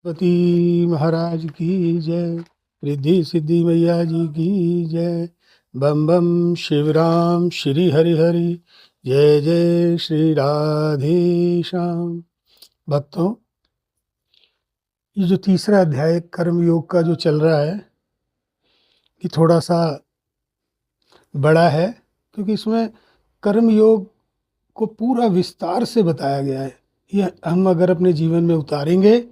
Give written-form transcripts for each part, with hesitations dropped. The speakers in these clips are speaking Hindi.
पति महाराज की जय। रिद्धि सिद्धि मैया जी की जय। बम बम शिवराम श्री हरि हरि। जय जय श्री राधे श्याम। भक्तों, ये जो तीसरा अध्याय कर्म योग का जो चल रहा है, ये थोड़ा सा बड़ा है, क्योंकि इसमें कर्म योग को पूरा विस्तार से बताया गया है। ये हम अगर अपने जीवन में उतारेंगे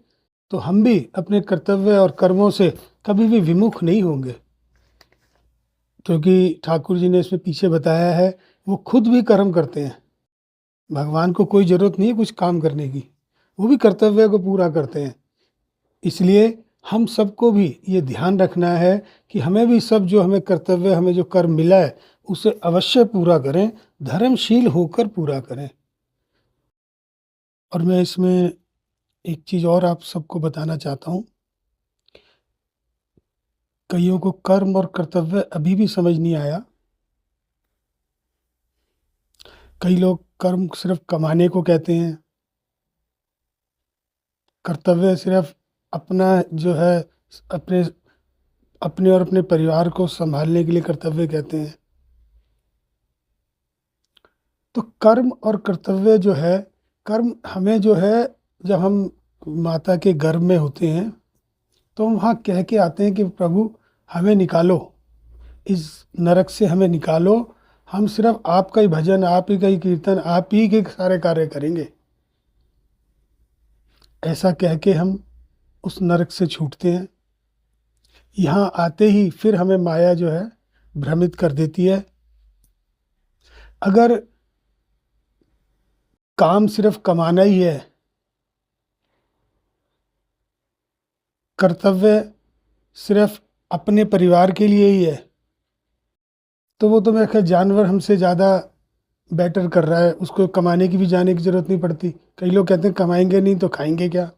तो हम भी अपने कर्तव्य और कर्मों से कभी भी विमुख नहीं होंगे, क्योंकि ठाकुर जी ने इसमें पीछे बताया है वो खुद भी कर्म करते हैं। भगवान को कोई ज़रूरत नहीं है कुछ काम करने की, वो भी कर्तव्य को पूरा करते हैं। इसलिए हम सबको भी ये ध्यान रखना है कि हमें भी सब जो हमें कर्तव्य, हमें जो कर्म मिला है उसे अवश्य पूरा करें, धर्मशील होकर पूरा करें। और मैं इसमें एक चीज़ और आप सबको बताना चाहता हूँ। कईयों को कर्म और कर्तव्य अभी भी समझ नहीं आया। कई लोग कर्म सिर्फ कमाने को कहते हैं, कर्तव्य सिर्फ अपना जो है अपने अपने और अपने परिवार को संभालने के लिए कर्तव्य कहते हैं। तो कर्म और कर्तव्य जो है, कर्म हमें जो है, जब हम माता के गर्भ में होते हैं तो हम वहाँ कह के आते हैं कि प्रभु हमें निकालो, इस नरक से हमें निकालो, हम सिर्फ आपका ही भजन, आप ही का ही कीर्तन, आप ही के सारे कार्य करेंगे। ऐसा कह के हम उस नरक से छूटते हैं। यहाँ आते ही फिर हमें माया जो है भ्रमित कर देती है। अगर काम सिर्फ कमाना ही है, कर्तव्य सिर्फ अपने परिवार के लिए ही है, तो वो तो मेरे ख्याल जानवर हमसे ज़्यादा बेटर कर रहा है, उसको कमाने की भी जाने की ज़रूरत नहीं पड़ती। कई लोग कहते हैं कमाएंगे नहीं तो खाएंगे क्या।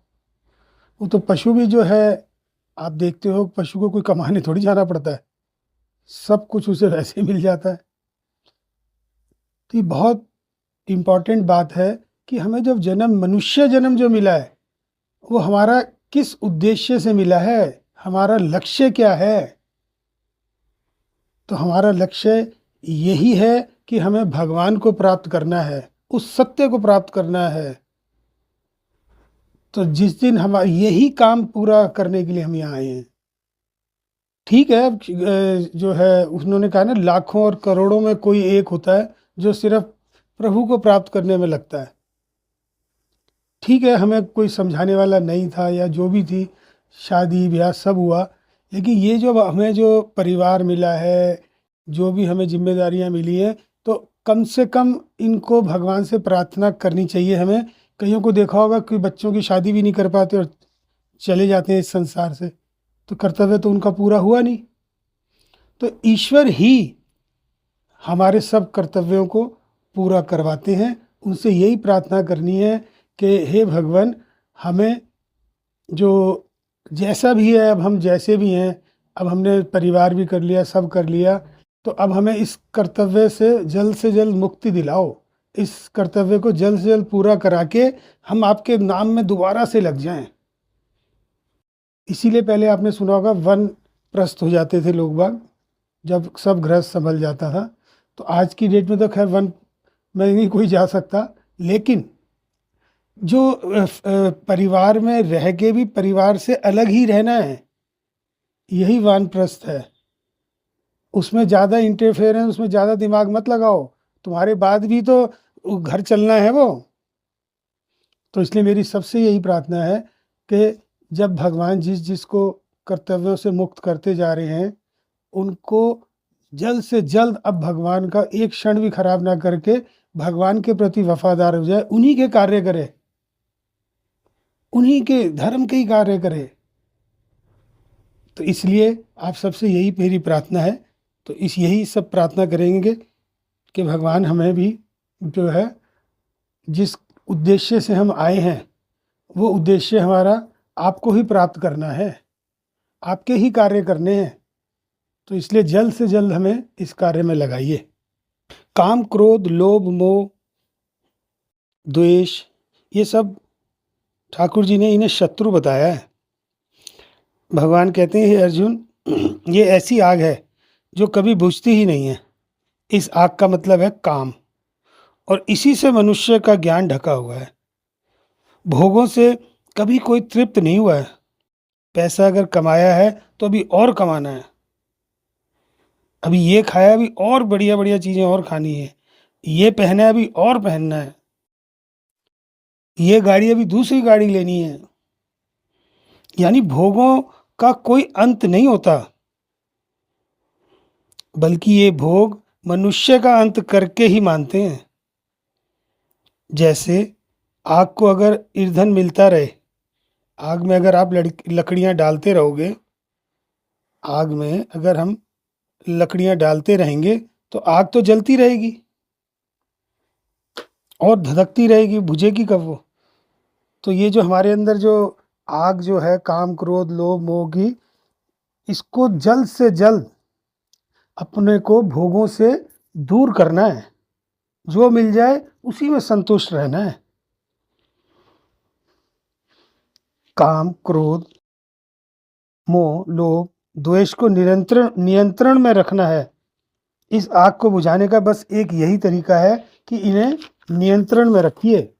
वो तो पशु भी जो है, आप देखते हो पशु को कोई कमाने थोड़ी जाना पड़ता है, सब कुछ उसे वैसे ही मिल जाता है। तो ये बहुत इम्पॉर्टेंट बात है कि हमें जब जन्म, मनुष्य जन्म जो मिला है, वो हमारा किस उद्देश्य से मिला है, हमारा लक्ष्य क्या है। तो हमारा लक्ष्य यही है कि हमें भगवान को प्राप्त करना है, उस सत्य को प्राप्त करना है। तो जिस दिन हम यही काम पूरा करने के लिए हम यहाँ आए हैं। ठीक है, अब जो है उन्होंने कहा ना, लाखों और करोड़ों में कोई एक होता है जो सिर्फ प्रभु को प्राप्त करने में लगता है। ठीक है, हमें कोई समझाने वाला नहीं था या जो भी थी, शादी ब्याह सब हुआ, लेकिन ये जो हमें जो परिवार मिला है, जो भी हमें जिम्मेदारियां मिली हैं, तो कम से कम इनको भगवान से प्रार्थना करनी चाहिए हमें। कईयों को देखा होगा कि बच्चों की शादी भी नहीं कर पाते और चले जाते हैं इस संसार से, तो कर्तव्य तो उनका पूरा हुआ नहीं। तो ईश्वर ही हमारे सब कर्तव्यों को पूरा करवाते हैं। उनसे यही प्रार्थना करनी है कि हे भगवान, हमें जो जैसा भी है, अब हम जैसे भी हैं, अब हमने परिवार भी कर लिया, सब कर लिया, तो अब हमें इस कर्तव्य से जल्द मुक्ति दिलाओ। इस कर्तव्य को जल्द से जल्द पूरा करा के हम आपके नाम में दोबारा से लग जाएं। इसीलिए पहले आपने सुना होगा वन प्रस्थ हो जाते थे लोग बाग, जब सब गृहस्थ संभल जाता था। तो आज की डेट में तो खैर वन में नहीं कोई जा सकता, लेकिन जो परिवार में रह के भी परिवार से अलग ही रहना है, यही वानप्रस्थ है। उसमें ज़्यादा इंटरफेरेंस, उसमें ज़्यादा दिमाग मत लगाओ, तुम्हारे बाद भी तो घर चलना है वो। तो इसलिए मेरी सबसे यही प्रार्थना है कि जब भगवान जिस जिसको कर्तव्यों से मुक्त करते जा रहे हैं, उनको जल्द से जल्द अब भगवान का एक क्षण भी खराब ना करके भगवान के प्रति वफादार हो जाए, उन्हीं के कार्य करे, उन्हीं के धर्म के ही कार्य करे। तो इसलिए आप सबसे यही मेरी प्रार्थना है। तो यही सब प्रार्थना करेंगे कि भगवान हमें भी जो है, जिस उद्देश्य से हम आए हैं, वो उद्देश्य हमारा आपको ही प्राप्त करना है, आपके ही कार्य करने हैं। तो इसलिए जल्द से जल्द हमें इस कार्य में लगाइए। काम, क्रोध, लोभ, मोह, द्वेष, ये सब ठाकुर जी ने इन्हें शत्रु बताया है। भगवान कहते हैं, हे अर्जुन, ये ऐसी आग है जो कभी बुझती ही नहीं है। इस आग का मतलब है काम, और इसी से मनुष्य का ज्ञान ढका हुआ है। भोगों से कभी कोई तृप्त नहीं हुआ है। पैसा अगर कमाया है तो अभी और कमाना है, अभी ये खाया, अभी और बढ़िया बढ़िया चीजें और खानी है, ये पहना है, अभी और पहनना है, ये गाड़ी, अभी दूसरी गाड़ी लेनी है। यानी भोगों का कोई अंत नहीं होता, बल्कि ये भोग मनुष्य का अंत करके ही मानते हैं। जैसे आग को अगर ईंधन मिलता रहे, आग में अगर आप लकड़ियां डालते रहोगे, आग में अगर हम लकड़ियां डालते रहेंगे तो आग तो जलती रहेगी और धधकती रहेगी, बुझेगी कब वो? तो ये जो हमारे अंदर जो आग जो है, काम क्रोध लोभ मोह की, इसको जल्द से जल्द अपने को भोगों से दूर करना है। जो मिल जाए उसी में संतुष्ट रहना है। काम क्रोध मोह लोभ द्वेष को नियंत्रण में रखना है। इस आग को बुझाने का बस एक यही तरीका है कि इन्हें नियंत्रण में रखिए।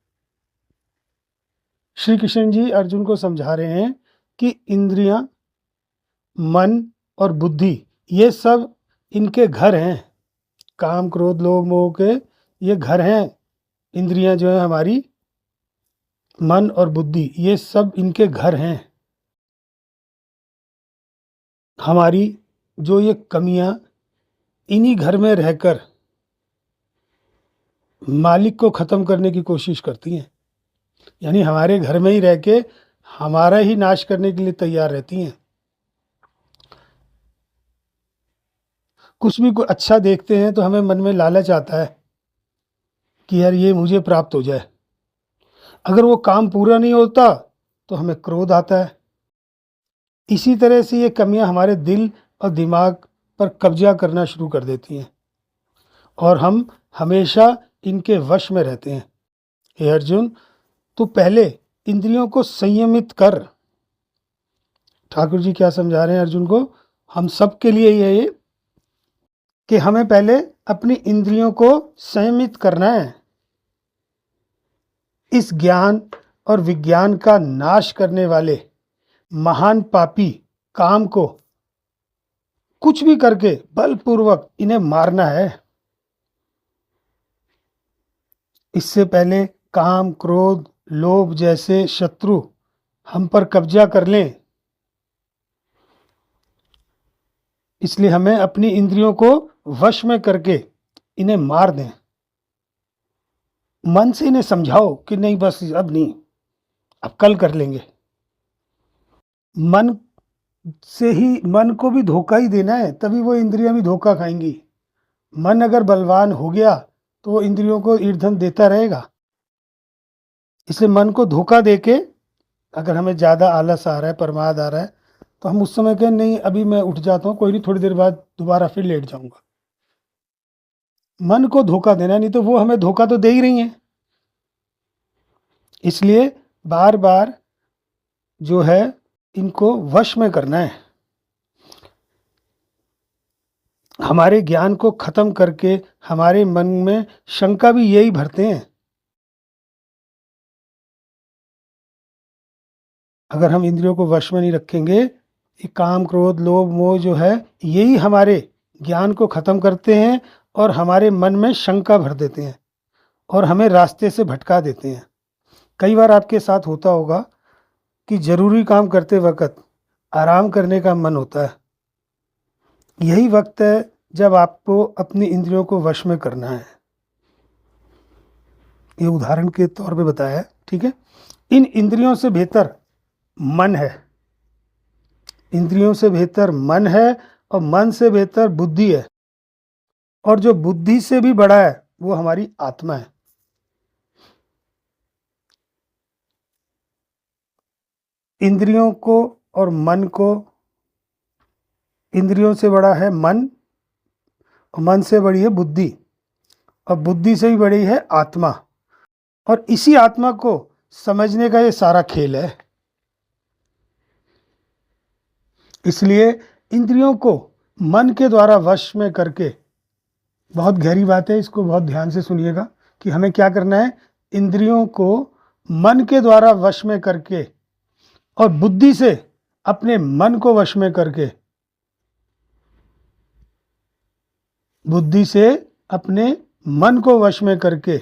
श्री कृष्ण जी अर्जुन को समझा रहे हैं कि इंद्रियां, मन और बुद्धि, ये सब इनके घर हैं। काम क्रोध लोभ मोह के ये घर हैं। इंद्रियां जो है हमारी, मन और बुद्धि, ये सब इनके घर हैं। हमारी जो ये कमियां इन्हीं घर में रहकर मालिक को ख़त्म करने की कोशिश करती हैं। यानी हमारे घर में ही रह के हमारा ही नाश करने के लिए तैयार रहती हैं। कुछ भी कोई अच्छा देखते हैं तो हमें मन में लालच आता है कि यार ये मुझे प्राप्त हो जाए। अगर वो काम पूरा नहीं होता तो हमें क्रोध आता है। इसी तरह से ये कमियां हमारे दिल और दिमाग पर कब्जा करना शुरू कर देती हैं और हम हमेशा इनके वश में रहते हैं। हे अर्जुन, तू पहले इंद्रियों को संयमित कर। ठाकुर जी क्या समझा रहे हैं अर्जुन को? हम सब के लिए ये कि हमें पहले अपनी इंद्रियों को संयमित करना है। इस ज्ञान और विज्ञान का नाश करने वाले महान पापी काम को कुछ भी करके बलपूर्वक इन्हें मारना है। इससे पहले काम क्रोध लोभ जैसे शत्रु हम पर कब्जा कर लें, इसलिए हमें अपनी इंद्रियों को वश में करके इन्हें मार दें। मन से इन्हें समझाओ कि नहीं, बस अब नहीं, अब कल कर लेंगे। मन से ही, मन को भी धोखा ही देना है, तभी वो इंद्रियां भी धोखा खाएंगी। मन अगर बलवान हो गया तो वो इंद्रियों को ईंधन देता रहेगा। इसलिए मन को धोखा देके अगर हमें ज़्यादा आलस आ रहा है, प्रमाद आ रहा है, तो हम उस समय कहें नहीं अभी मैं उठ जाता हूँ, कोई नहीं, थोड़ी देर बाद दोबारा फिर लेट जाऊंगा। मन को धोखा देना, नहीं तो वो हमें धोखा तो दे ही रही हैं। इसलिए बार बार जो है इनको वश में करना है। हमारे ज्ञान को खत्म करके हमारे मन में शंका भी यही भरते हैं। अगर हम इंद्रियों को वश में नहीं रखेंगे, ये काम क्रोध लोभ मोह जो है यही हमारे ज्ञान को खत्म करते हैं और हमारे मन में शंका भर देते हैं और हमें रास्ते से भटका देते हैं। कई बार आपके साथ होता होगा कि जरूरी काम करते वक्त आराम करने का मन होता है। यही वक्त है जब आपको अपनी इंद्रियों को वश में करना है। ये उदाहरण के तौर पे बताया है, ठीक है। इन इंद्रियों से बेहतर मन है, इंद्रियों से बेहतर मन है और मन से बेहतर बुद्धि है, और जो बुद्धि से भी बड़ा है वो हमारी आत्मा है। इंद्रियों को और मन को, इंद्रियों से बड़ा है मन और मन से बड़ी है बुद्धि और बुद्धि से भी बड़ी है आत्मा, और इसी आत्मा को समझने का ये सारा खेल है। इसलिए इंद्रियों को मन के द्वारा वश में करके, बहुत गहरी बात है, इसको बहुत ध्यान से सुनिएगा कि हमें क्या करना है। इंद्रियों को मन के द्वारा वश में करके और बुद्धि से अपने मन को वश में करके, बुद्धि से अपने मन को वश में करके,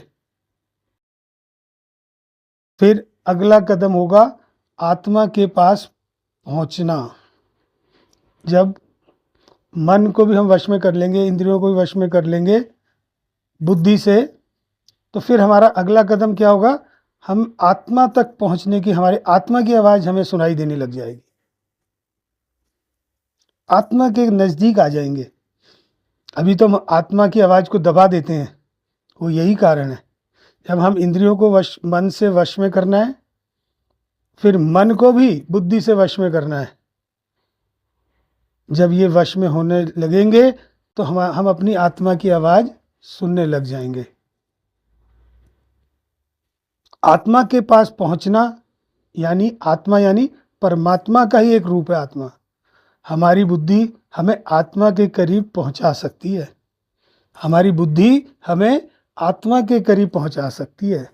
फिर अगला कदम होगा आत्मा के पास पहुंचना। जब मन को भी हम वश में कर लेंगे, इंद्रियों को भी वश में कर लेंगे बुद्धि से, तो फिर हमारा अगला कदम क्या होगा, हम आत्मा तक पहुंचने की, हमारी आत्मा की आवाज़ हमें सुनाई देने लग जाएगी, आत्मा के नज़दीक आ जाएंगे। अभी तो हम आत्मा की आवाज़ को दबा देते हैं, वो यही कारण है। जब हम इंद्रियों को मन से वश में करना है, फिर मन को भी बुद्धि से वश में करना है। जब ये वश में होने लगेंगे तो हम अपनी आत्मा की आवाज़ सुनने लग जाएंगे। आत्मा के पास पहुंचना यानी आत्मा यानी परमात्मा का ही एक रूप है आत्मा। हमारी बुद्धि हमें आत्मा के करीब पहुंचा सकती है, हमारी बुद्धि हमें आत्मा के करीब पहुंचा सकती है,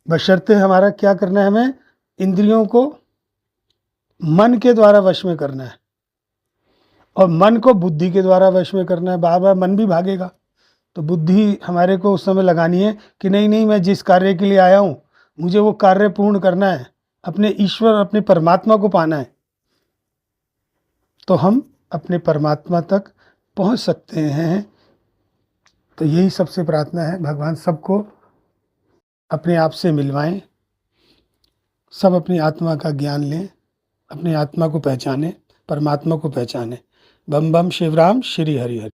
बशर्ते हमारा क्या करना है, हमें इंद्रियों को मन के द्वारा वश में करना है और मन को बुद्धि के द्वारा वश में करना है। बार बार मन भी भागेगा तो बुद्धि हमारे को उस समय लगानी है कि नहीं नहीं, मैं जिस कार्य के लिए आया हूँ मुझे वो कार्य पूर्ण करना है, अपने ईश्वर अपने परमात्मा को पाना है, तो हम अपने परमात्मा तक पहुँच सकते हैं। तो यही सबसे प्रार्थना है, भगवान सबको अपने आप से मिलवाएं, सब अपनी आत्मा का ज्ञान लें, अपनी आत्मा को पहचानें, परमात्मा को पहचानें। बम बम शिवराम श्री हरि हरि।